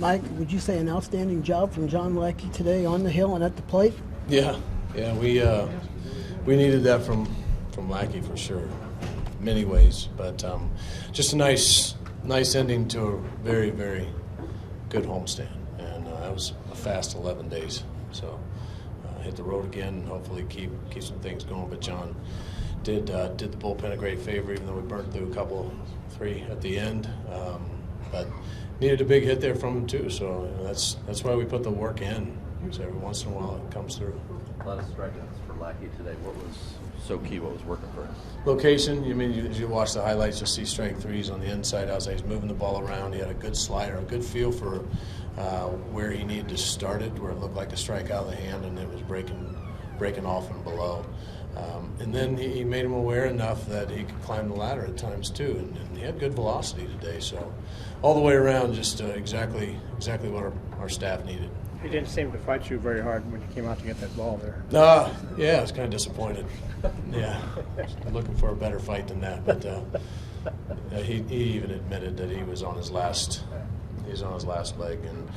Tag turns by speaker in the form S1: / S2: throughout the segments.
S1: Mike, would you say an outstanding job from John Lackey today on the hill and at the plate?
S2: Yeah, we needed that from Lackey for sure, many ways. But just a nice ending to a very, very good homestand, and that was a fast 11 days. So hit the road again, and hopefully keep some things going. But John did the bullpen a great favor, even though we burned through three at the end. But needed a big hit there from him too. So that's why we put the work in. So every once in a while it comes through.
S3: A lot of strikeouts for Lackey today. What was so key? What was working for him?
S2: Location. As you watch the highlights, you'll see strike threes on the inside, outside. He's moving the ball around. He had a good slider, a good feel for where he needed to start it, where it looked like a strike out of the hand, and it was breaking off and below. And then he made him aware enough that he could climb the ladder at times too, and he had good velocity today. So all the way around, just exactly what our staff needed.
S4: He didn't seem to fight you very hard when you came out to get that ball there.
S2: Yeah, I was kind of disappointed. Yeah, looking for a better fight than that. But he even admitted that he was on his last leg, and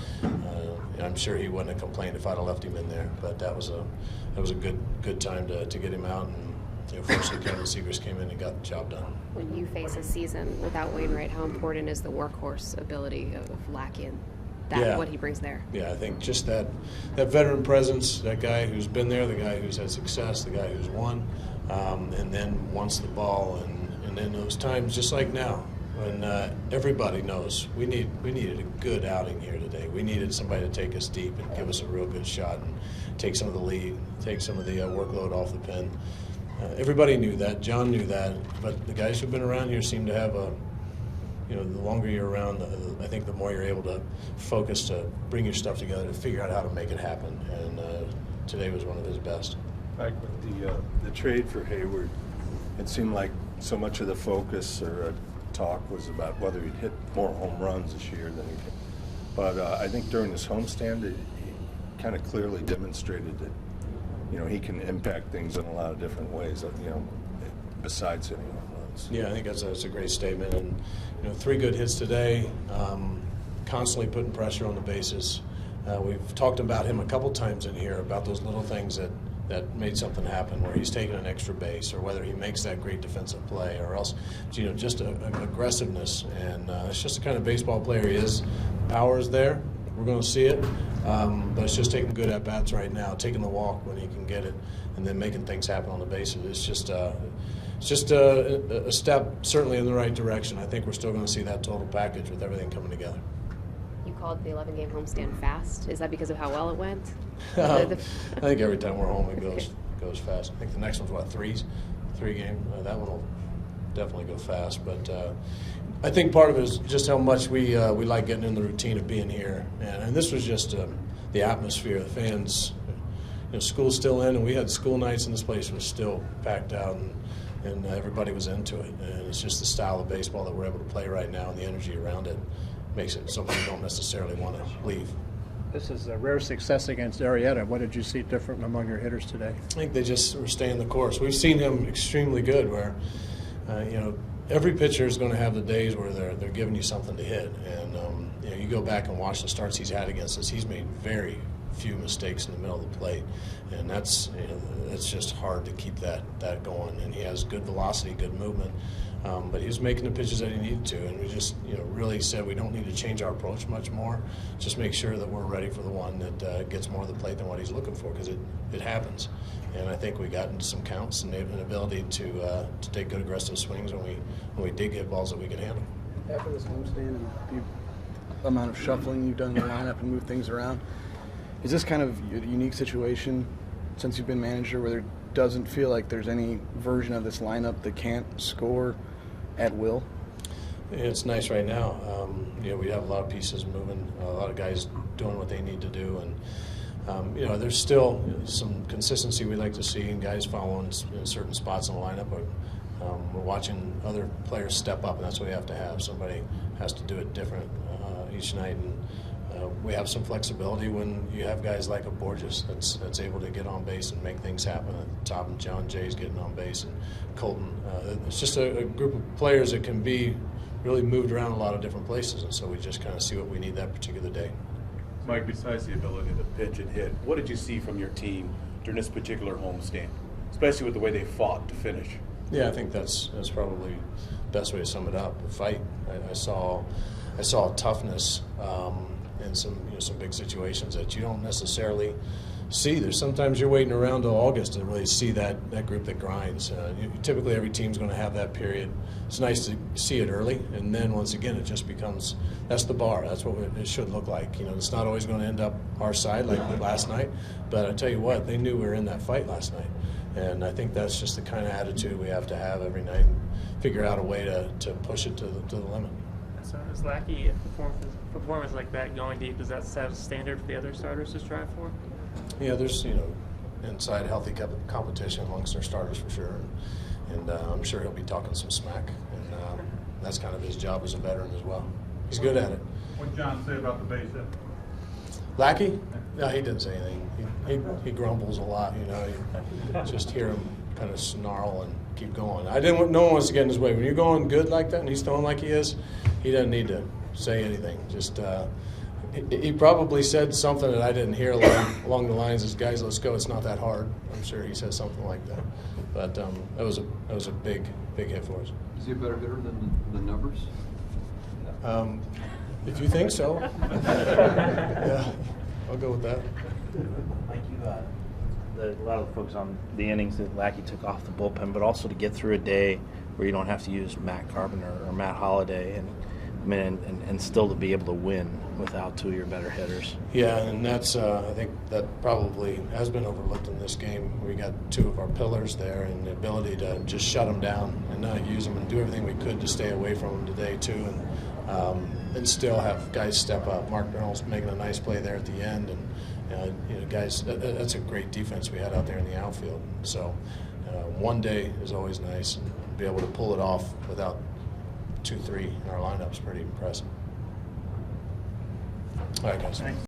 S2: I'm sure he wouldn't have complained if I'd have left him in there. But that was a good time to get him out, and fortunately Kevin Seegers came in and got the job done.
S5: When you face a season without Wainwright, how important is the workhorse ability of Lackey and what he brings there? Yeah,
S2: I think just that veteran presence, that guy who's been there, the guy who's had success, the guy who's won, and then wants the ball, and then those times, just like now, when everybody knows we needed a good outing here today. We needed somebody to take us deep and give us a real good shot and take some of the lead, take some of the workload off the pen. Everybody knew that. John knew that. But the guys who've been around here seem to have the longer you're around, I think the more you're able to focus to bring your stuff together to figure out how to make it happen. And today was one of his best.
S6: Like with the trade for Hayward, it seemed like so much of the focus or talk was about whether he'd hit more home runs this year than he did. But I think during this homestand, he kind of clearly demonstrated that he can impact things in a lot of different ways. Besides hitting home runs.
S2: Yeah, I think that's a great statement. And 3 good hits today, constantly putting pressure on the bases. We've talked about him a couple times in here about those little things that made something happen, where he's taking an extra base, or whether he makes that great defensive play, or else just an aggressiveness. And it's just the kind of baseball player he is. Power is there. We're going to see it, but it's just taking good at-bats right now, taking the walk when he can get it, and then making things happen on the bases. It's just a step certainly in the right direction. I think we're still going to see that total package with everything coming together.
S5: You called the 11-game homestand fast. Is that because of how well it went?
S2: I think every time we're home it goes fast. I think the next one's three game. That one will definitely go fast. But I think part of it is just how much we like getting in the routine of being here. And this was just the atmosphere, the fans. School's still in, and we had school nights, and this place was still packed out, and everybody was into it. And it's just the style of baseball that we're able to play right now, and the energy around it makes it something you don't necessarily want to leave.
S4: This is a rare success against Arrieta. What did you see different among your hitters today?
S2: I think they just were staying the course. We've seen him extremely good, where every pitcher is going to have the days where they're giving you something to hit, and you go back and watch the starts he's had against us. He's made very few mistakes in the middle of the plate, and that's just hard to keep that going. And he has good velocity, good movement, but he was making the pitches that he needed to, and we just really said we don't need to change our approach much more. Just make sure that we're ready for the one that gets more of the plate than what he's looking for, because it happens. And I think we got into some counts and an ability to take good aggressive swings when we did get balls that we could handle.
S7: After this homestand and the amount of shuffling you've done in the lineup and moved things around, is this kind of a unique situation since you've been manager where there doesn't feel like there's any version of this lineup that can't score at will?
S2: It's nice right now. We have a lot of pieces moving, a lot of guys doing what they need to do, and there's still some consistency we like to see in guys following in certain spots in the lineup. But we're watching other players step up, and that's what we have to have. Somebody has to do it different each night, and we have some flexibility when you have guys like a Borges that's able to get on base and make things happen. At the top, and John Jay's getting on base, and Colton. It's just a group of players that can be really moved around a lot of different places, and so we just kind of see what we need that particular day.
S8: Mike, besides the ability to pitch and hit, what did you see from your team during this particular homestand, especially with the way they fought to finish?
S2: Yeah, I think that's probably the best way to sum it up. A fight. I saw toughness in some big situations that you don't necessarily see. There's sometimes you're waiting around till August to really see that group that grinds. Typically, every team's going to have that period. It's nice to see it early, and then once again, it just becomes that's the bar. That's what it should look like. It's not always going to end up our side like last night, but I tell you what, they knew we were in that fight last night. And I think that's just the kind of attitude we have to have every night and figure out a way to push it to the limit.
S9: So is Lackey, performance like that going deep, does that set a standard for the other starters to strive for?
S2: Yeah, there's, inside healthy competition amongst our starters for sure. And I'm sure he'll be talking some smack. And that's kind of his job as a veteran as well. He's good at it.
S10: What did John say about the base hit?
S2: Lackey? No, he didn't say anything. He grumbles a lot, You just hear him kind of snarl and keep going. No one wants to get in his way. When you're going good like that and he's throwing like he is, he doesn't need to say anything. Just he probably said something that I didn't hear along the lines as guys, let's go. It's not that hard. I'm sure he said something like that. But that was a big hit for us.
S11: Is he a better hitter than the numbers?
S2: If you think so, yeah, I'll go with that.
S12: Like a lot of the folks on the innings that Lackey took off the bullpen, but also to get through a day where you don't have to use Matt Carpenter or Matt Holliday, and still to be able to win without two of your better hitters.
S2: Yeah, and that's I think that probably has been overlooked in this game. We got two of our pillars there, and the ability to just shut them down and not use them and do everything we could to stay away from them today too, and still have guys step up. Mark Reynolds making a nice play there at the end, and guys, that's a great defense we had out there in the outfield. So one day is always nice, and be able to pull it off without 2-3 in our lineup is pretty impressive. All right, guys. Thanks.